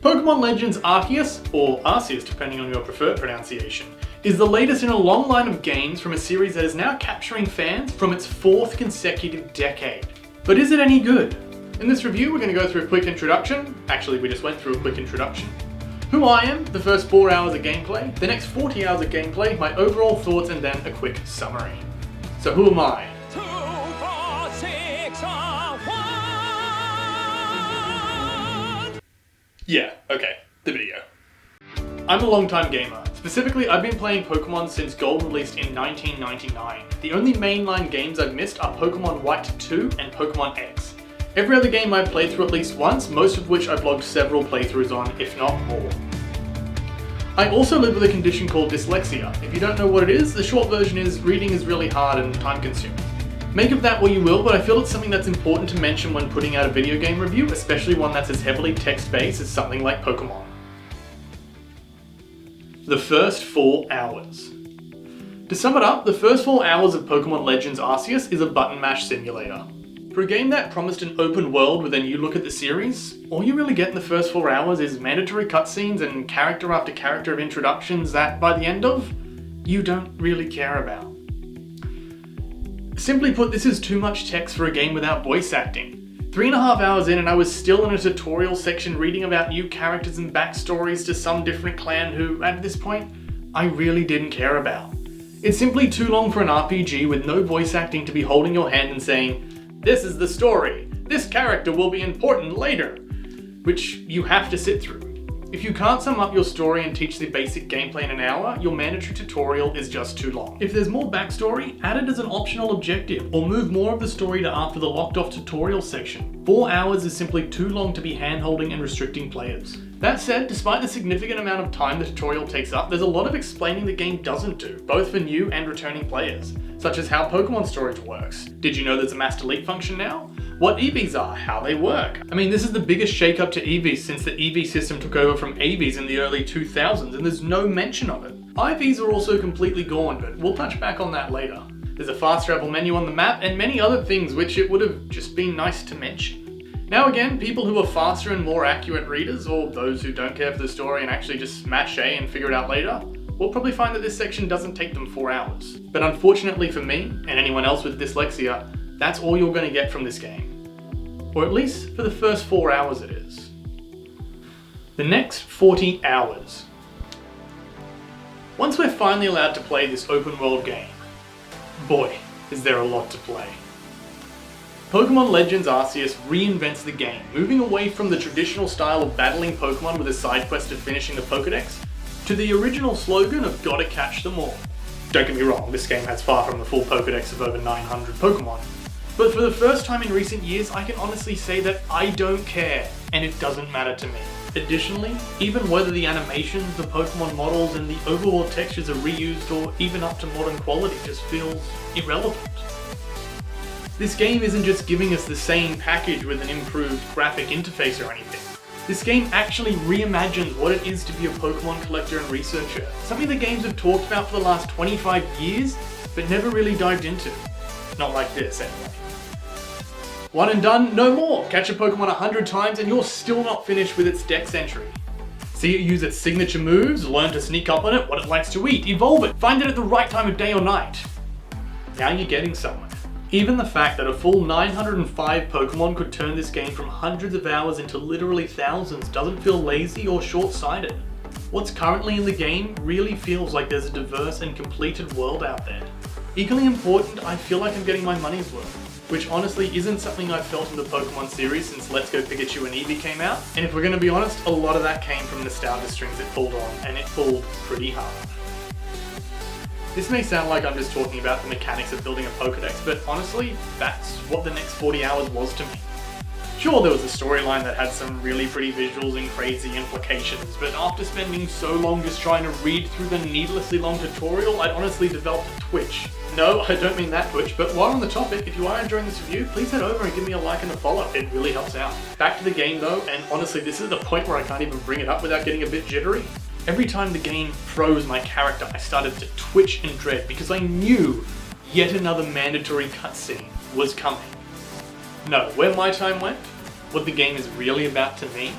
Pokémon Legends Arceus, or Arceus depending on your preferred pronunciation, is the latest in a long line of games from a series that is now capturing fans from its 4th consecutive decade. But is it any good? In this review we're going to go through a quick introduction. Actually, we just went through a quick introduction. Who I am, the first 4 hours of gameplay, the next 40 hours of gameplay, my overall thoughts, and then a quick summary. So who am I? 2, 4, 6, 1. Yeah, okay, the video. I'm a long-time gamer. Specifically, I've been playing Pokemon since Gold released in 1999. The only mainline games I've missed are Pokemon White 2 and Pokemon X. Every other game I've played through at least once, most of which I've logged several playthroughs on, if not more. I also live with a condition called dyslexia. If you don't know what it is, the short version is reading is really hard and time-consuming. Make of that what you will, but I feel it's something that's important to mention when putting out a video game review, especially one that's as heavily text-based as something like Pokemon. The first 4 hours. To sum it up, the first 4 hours of Pokemon Legends Arceus is a button mash simulator. For a game that promised an open world with a new look at the series, all you really get in the first 4 hours is mandatory cutscenes and character after character of introductions that, by the end of, you don't really care about. Simply put, this is too much text for a game without voice acting. 3.5 hours in and I was still in a tutorial section reading about new characters and backstories to some different clan who, at this point, I really didn't care about. It's simply too long for an RPG with no voice acting to be holding your hand and saying, "This is the story. This character will be important later," which you have to sit through. If you can't sum up your story and teach the basic gameplay in an hour, your mandatory tutorial is just too long. If there's more backstory, add it as an optional objective, or move more of the story to after the locked off tutorial section. 4 hours is simply too long to be hand-holding and restricting players. That said, despite the significant amount of time the tutorial takes up, there's a lot of explaining the game doesn't do, both for new and returning players, such as how Pokemon storage works. Did you know there's a mass delete function now? What EVs are, how they work. I mean, this is the biggest shake-up to EVs since the EV system took over from AVs in the early 2000s, and there's no mention of it. IVs are also completely gone, but we'll touch back on that later. There's a fast travel menu on the map, and many other things which it would have just been nice to mention. Now again, people who are faster and more accurate readers, or those who don't care for the story and actually just smash A and figure it out later, will probably find that this section doesn't take them 4 hours. But unfortunately for me, and anyone else with dyslexia, that's all you're going to get from this game. Or at least for the first 4 hours it is. The next 40 hours. Once we're finally allowed to play this open world game, boy, is there a lot to play. Pokemon Legends Arceus reinvents the game, moving away from the traditional style of battling Pokemon with a side quest of finishing the Pokédex, to the original slogan of "Gotta catch them all." Don't get me wrong, this game has far from the full Pokédex of over 900 Pokemon. But for the first time in recent years, I can honestly say that I don't care, and it doesn't matter to me. Additionally, even whether the animations, the Pokemon models, and the overworld textures are reused or even up to modern quality just feels irrelevant. This game isn't just giving us the same package with an improved graphic interface or anything. This game actually reimagines what it is to be a Pokemon collector and researcher, something the games have talked about for the last 25 years, but never really dived into. Not like this, anyway. One and done, no more. Catch a Pokemon 100 times and you're still not finished with its Dex entry. See it use its signature moves, learn to sneak up on it, what it likes to eat, evolve it, find it at the right time of day or night. Now you're getting somewhere. Even the fact that a full 905 Pokemon could turn this game from hundreds of hours into literally thousands doesn't feel lazy or short-sighted. What's currently in the game really feels like there's a diverse and completed world out there. Equally important, I feel like I'm getting my money's worth, which honestly isn't something I've felt in the Pokemon series since Let's Go Pikachu and Eevee came out, and if we're going to be honest, a lot of that came from nostalgia strings it pulled on, and it pulled pretty hard. This may sound like I'm just talking about the mechanics of building a Pokédex, but honestly, that's what the next 40 hours was to me. Sure, there was a storyline that had some really pretty visuals and crazy implications, but after spending so long just trying to read through the needlessly long tutorial, I'd honestly developed a twitch. No, I don't mean that twitch, but while on the topic, if you are enjoying this review, please head over and give me a like and a follow. It really helps out. Back to the game though, and honestly, this is the point where I can't even bring it up without getting a bit jittery. Every time the game froze my character, I started to twitch in dread because I knew yet another mandatory cutscene was coming. No, where my time went, what the game is really about to me,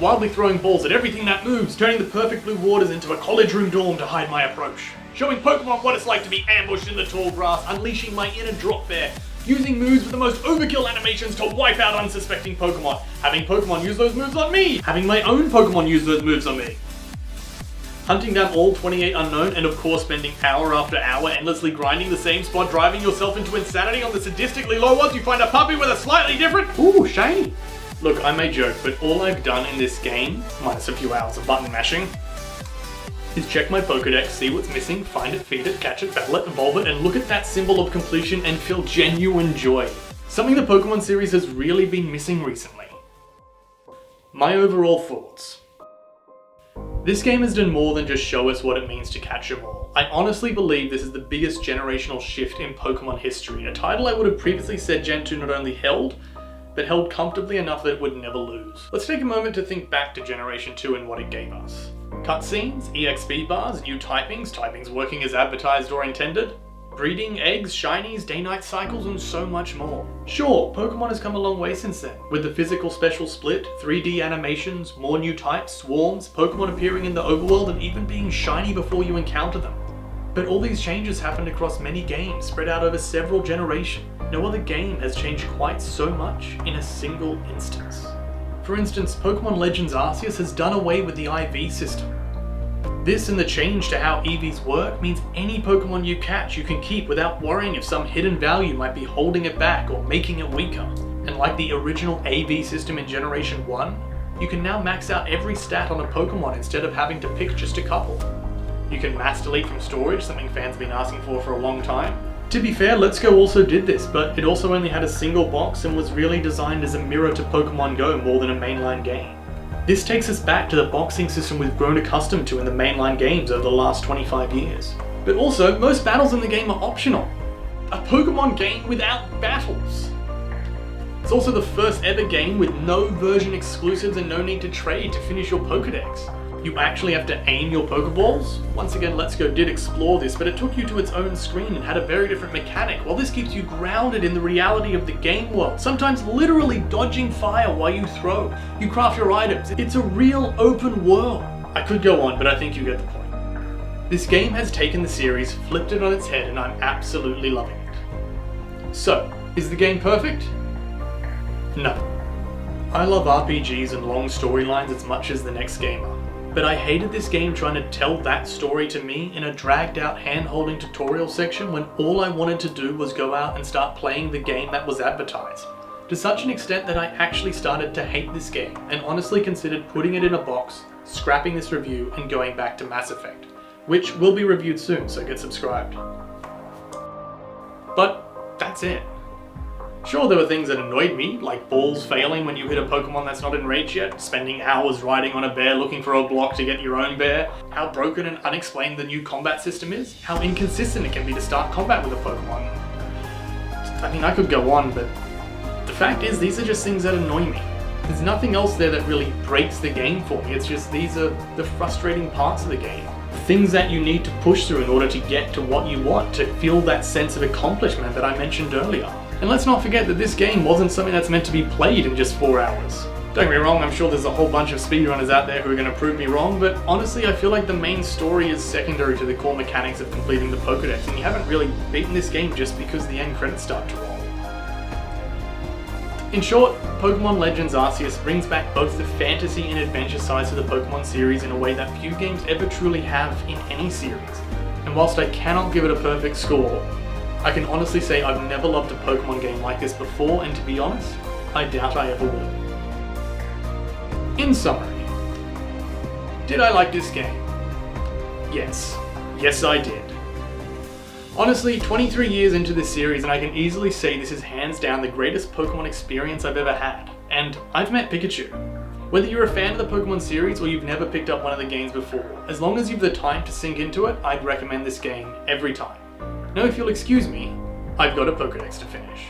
wildly throwing balls at everything that moves, turning the perfect blue waters into a college room dorm to hide my approach. Showing Pokemon what it's like to be ambushed in the tall grass, unleashing my inner drop bear, using moves with the most overkill animations to wipe out unsuspecting Pokemon, having Pokemon use those moves on me, having my own Pokemon use those moves on me. Hunting down all 28 unknown, and of course spending hour after hour endlessly grinding the same spot, driving yourself into insanity on the sadistically low ones. You find a puppy with a slightly different... Ooh, shiny! Look, I may joke, but all I've done in this game, minus a few hours of button mashing, is check my Pokedex, see what's missing, find it, feed it, catch it, battle it, evolve it, and look at that symbol of completion and feel genuine joy. Something the Pokemon series has really been missing recently. My overall thoughts. This game has done more than just show us what it means to catch them all. I honestly believe this is the biggest generational shift in Pokemon history, a title I would have previously said Gen 2 not only held, but held comfortably enough that it would never lose. Let's take a moment to think back to Generation 2 and what it gave us. Cutscenes, EXP bars, new typings working as advertised or intended, breeding, eggs, shinies, day-night cycles, and so much more. Sure, Pokemon has come a long way since then, with the physical special split, 3D animations, more new types, swarms, Pokemon appearing in the overworld, and even being shiny before you encounter them. But all these changes happened across many games, spread out over several generations. No other game has changed quite so much in a single instance. For instance, Pokemon Legends Arceus has done away with the IV system. This and the change to how EVs work means any Pokemon you catch you can keep without worrying if some hidden value might be holding it back or making it weaker. And like the original AV system in Generation 1, you can now max out every stat on a Pokemon instead of having to pick just a couple. You can mass delete from storage, something fans have been asking for a long time. To be fair, Let's Go also did this, but it also only had a single box and was really designed as a mirror to Pokemon Go more than a mainline game. This takes us back to the boxing system we've grown accustomed to in the mainline games over the last 25 years. But also, most battles in the game are optional. A Pokemon game without battles. It's also the first ever game with no version exclusives and no need to trade to finish your Pokedex. You actually have to aim your Pokeballs? Once again, Let's Go did explore this, but it took you to its own screen and had a very different mechanic, while this keeps you grounded in the reality of the game world, sometimes literally dodging fire while you throw. You craft your items. It's a real open world. I could go on, but I think you get the point. This game has taken the series, flipped it on its head, and I'm absolutely loving it. So, is the game perfect? No. I love RPGs and long storylines as much as the next gamer. But I hated this game trying to tell that story to me in a dragged out hand-holding tutorial section when all I wanted to do was go out and start playing the game that was advertised. To such an extent that I actually started to hate this game and honestly considered putting it in a box, scrapping this review and going back to Mass Effect, which will be reviewed soon, so get subscribed. But that's it. Sure, there were things that annoyed me, like balls failing when you hit a Pokemon that's not enraged yet, spending hours riding on a bear looking for a block to get your own bear, how broken and unexplained the new combat system is, how inconsistent it can be to start combat with a Pokemon. I mean, I could go on, but the fact is, these are just things that annoy me. There's nothing else there that really breaks the game for me, it's just these are the frustrating parts of the game. Things that you need to push through in order to get to what you want, to feel that sense of accomplishment that I mentioned earlier. And let's not forget that this game wasn't something that's meant to be played in just 4 hours. Don't get me wrong, I'm sure there's a whole bunch of speedrunners out there who are going to prove me wrong, but honestly I feel like the main story is secondary to the core mechanics of completing the Pokedex, and you haven't really beaten this game just because the end credits start to roll. In short, Pokemon Legends Arceus brings back both the fantasy and adventure sides of the Pokemon series in a way that few games ever truly have in any series. And whilst I cannot give it a perfect score, I can honestly say I've never loved a Pokemon game like this before, and to be honest, I doubt I ever will. In summary, did I like this game? Yes. Yes, I did. Honestly, 23 years into this series, and I can easily say this is hands down the greatest Pokemon experience I've ever had. And I've met Pikachu. Whether you're a fan of the Pokemon series or you've never picked up one of the games before, as long as you've the time to sink into it, I'd recommend this game every time. Now if you'll excuse me, I've got a Pokedex to finish.